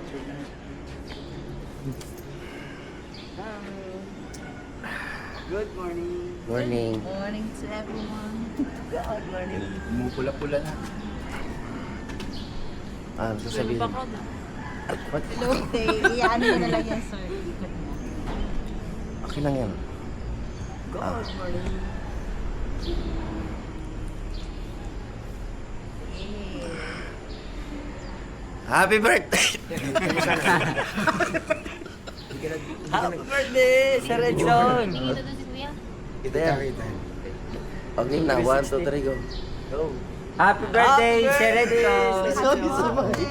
Good morning. Morning. Good morning to everyone. Good morning. Pumupula-pula na. Sasabihin. What? Hello, Tay. Iyan mo na lang yan, sir. Ikot mo. Okay lang yan. Good morning. Happy birthday! Happy birthday, Sir Edson. Kita yan. Okay na, 1, 2, 3, go. Go. Happy birthday, Sir Edson. Sorry, 1,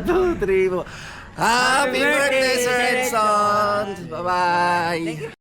2, 3, 4. Happy birthday, Sir Edson! Bye-bye!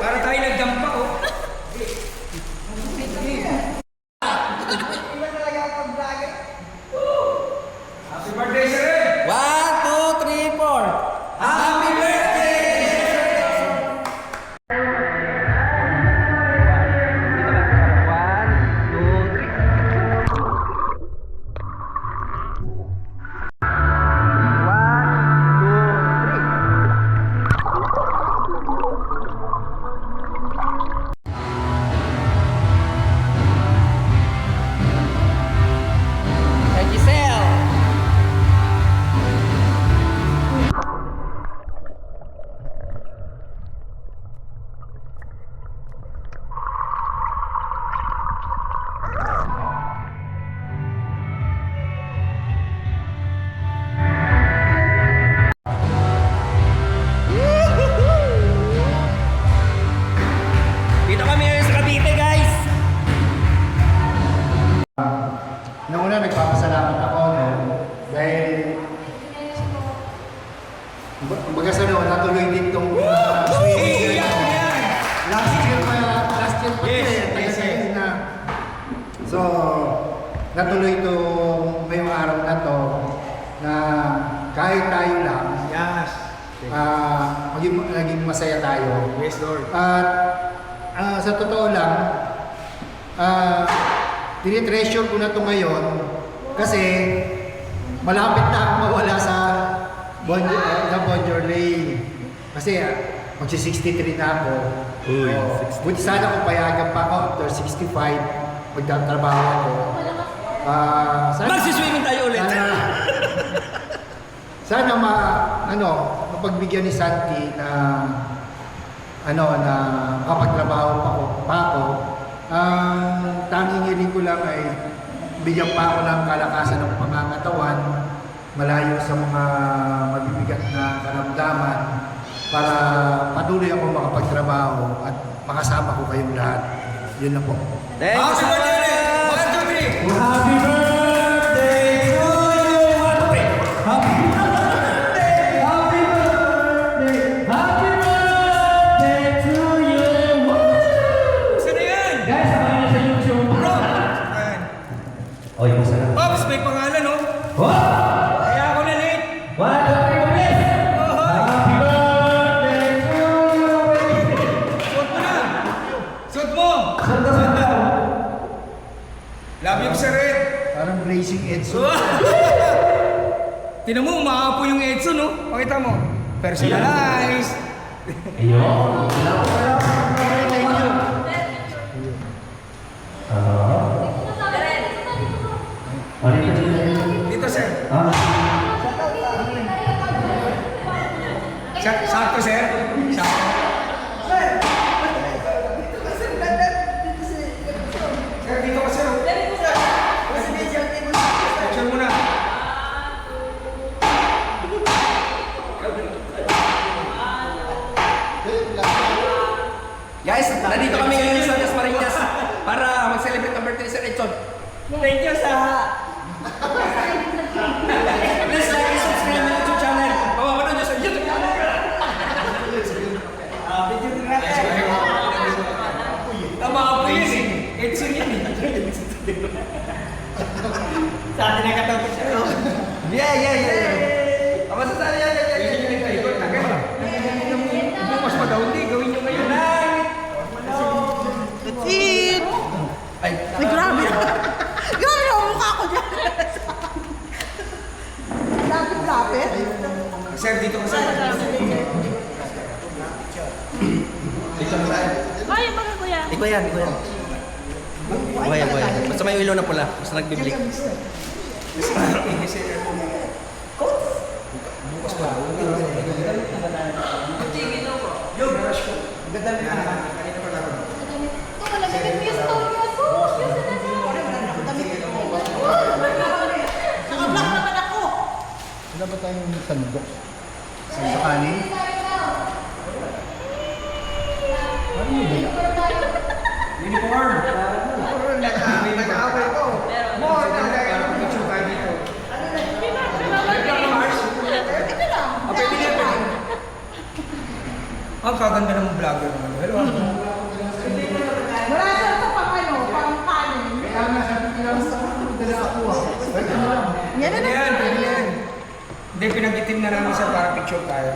Para tayo nag-jump pa, oh. Happy birthday, sir! 1, 2, 3, 4. Happy birthday! Dito kami ngayon sa Cavite, guys! Noong una, nagpapasalamat ako, no? Dahil, kumbaga sa noon, natuloy din itong swimming. Last year pa Yes, yes. yes. Na. So, natuloy ito ngayong araw na to na kahit tayo lang, Yes. naging masaya tayo. Yes, Lord. At sa totoo lang, tinitreasure ko na ito ngayon kasi malapit na ako mawala sa Bonjour Lane. Kasi magsi-63 na ako. Buti sana kung payagan pa ako after 65, magtatrabaho ako. Magsiswimming tayo ulit! Sana mapagbigyan ni Santi na na kapagtrabaho pa ako. Ang tanging hiling ko lang ay bigyan pa ako ng kalakasan ng pangangatawan, malayo sa mga mabibigat na karamdaman para patuloy ako makapagtrabaho at makasama ko kayong lahat. Yun lang po. Thank you so much! 1, 2, 3! Happy birthday to you! Happy birthday! Happy birthday! Happy birthday to you! Saan na yan? Guys, samahan niyo sa YouTube. Bro! Oy, pusa na. Pops, may pangalan, oh! Kaya ako na late! Happy birthday to you! Suot mo na! Suot mo! Love you, sir Ed! Parang Racing Edson. Tinan mo, umaapo yung Edson, no? Pakita mo. Personalized. Ayun. Dito, sir. Ah, Sakto, sir. Sakto. Sir, dito ka, sir. Sir, muna. Guys, nandito kami ngayon sa Dasmariñas para mag-celebrate ng birthday ni Sir Edson. thank you sa... Please like and subscribe my YouTube channel. Mapapanood nyo sa YouTube channel. Video din natin. Tama po yun eh. Edson yun eh. Sa atin nakatapos siya. Yeah. Ang masasali yan. Bukas pa daw, hindi. Gawin nyo ngayon. That's it! Ay, Ay, grabe na. Grabe na ang mukha ko dyan. Lapit-lapit. Sir, dito ka, sir. Ay, baka kuya. ikaw yan. Buhay. Basta may ilaw na pula. Basta nagbiblik. Nakablock naman ako. Wala ba tayong sandok? Sa kanin? Ano yung dala? Uniform. Nag-aaway ko. More than that. Picture tayo dito. Ito lang. Pwede na. Ang kaganda ng vlogger naman. Hello. Wala siya sa pang kanin. Kaya nga sabi ko lang sa dala ako ah. Pwede mo lang. Yan na Pwede yan, pwede yan. Hindi, pinag-itim na namin sa para picture tayo.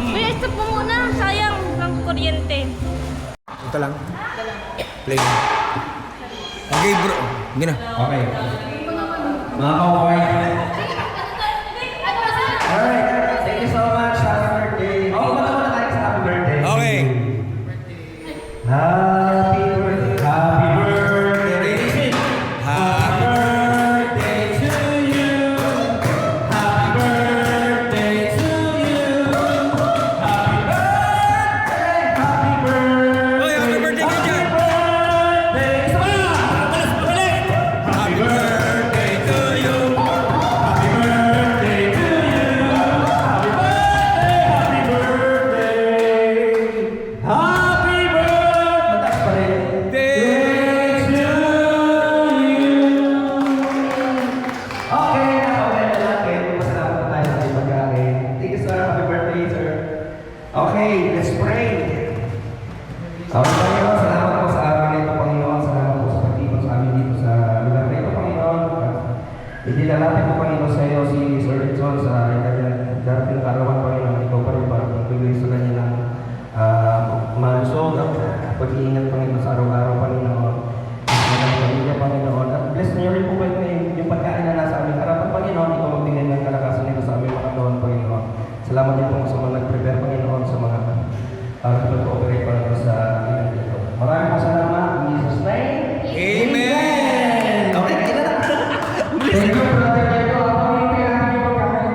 Kuya, stop mo muna. Sayang ng kuryente. Ito lang. Play. Okay, bro. Hindi na. Okay. Mga kawaii. Alright. Thank you so much. Happy birthday. Oh, muna tayo sa happy birthday. Okay. Happy birthday. Happy birthday. Happy birthday to you. Happy birthday to you. Happy birthday. Happy birthday. Oy, happy birthday ka dyan. Happy birthday to you. Happy birthday to you. Happy birthday. Happy birthday. Happy birthday. Mataas pa rin. Okay, okay na natin. Masalamat na tayo sa ating pagkain. Thank you, sir. Happy birthday, sir. Okay, let's pray. Panginoon, salamat po sa amin nito, Panginoon. Salamat po sa pagtipon sa amin dito sa lugar na ito, Panginoon. Idinalapit po, Panginoon, sa iyo si Sir Edson sa kanyang darating karawan, Panginoon. Ikaw pa rin para magbigay sa kanya ng malusog at pag-iingat, Panginoon, sa araw-araw, Panginoon. Mga pamilya, Panginoon. At bless niyo rin po kayo yung pagkain na nasa aming harapan, Panginoon. Ikaw magbigay ng kalakasan nito sa aming mga katawan, Panginoon. Salamat din po sa mga nag-prepare, Panginoon, sa mga nag-cooperate, Panginoon, sa event ito. Maraming po salamat. In Jesus' name. Amen. Okay, kain na. Thank you, brother. Thank you. Ako yung kailangan yung pagkain.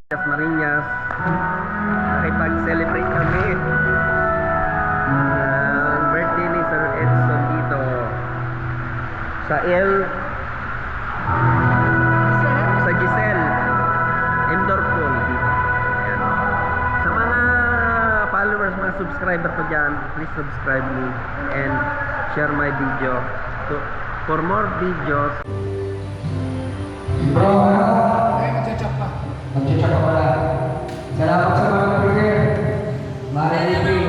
Dasmariñas. Nakipag-celebrate kami ng birthday ni Sir Edson dito sa sa Giselle indoor pool dito. Ayan. Sa mga followers, mga subscriber ko dyan, please subscribe me and share my video for more videos. Bro, Magcha-chop pa. mag-check ka pala. Salamat sa mga burger. Maraming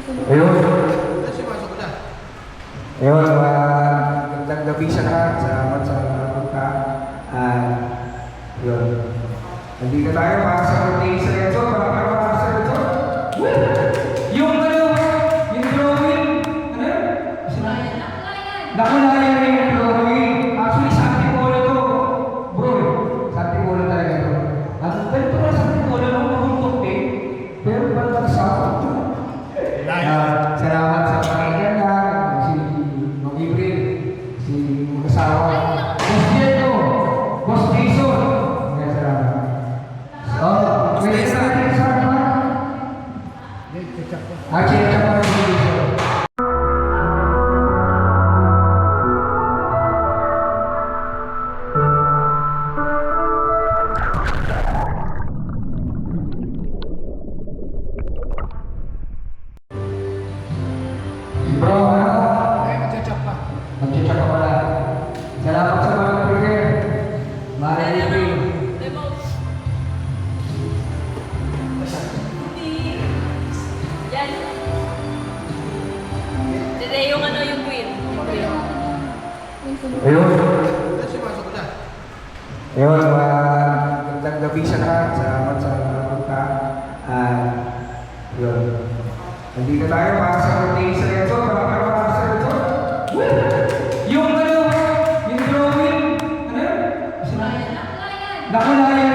Ayun. Ayun, magandang gabi sa lahat. Salamat sa pagka. Yun. Nandito tayo para sa birthday sa Renzo. Para sa Renzo. Yung drawing. Ano? Nakulayan na yung drawing. Actually, sa Antipolo to. Bro, sa Antipolo talaga to. Ganito na sa Antipolo, nahultok eh. Pero parang sa salamat sa pamilya na si Mang Ibril, si mag-asawa, Boss Diego, Boss Jason. Kaya salamat. May isa natin sa ano? Check pa rin si Jason. Bro, Magcha-chat pa. mag-check ako pala. Salamat sa mga burger. Mare Ibril. Yan. Dede yung ano yung queen. Yung queen. Ayun. Ayun, magandang gabi sa lahat. Salamat sa pagka. Yun. Nandito tayo para sa birthday sa Renzo. Para sa Renzo. Yung drawing. Ano? Nakulayan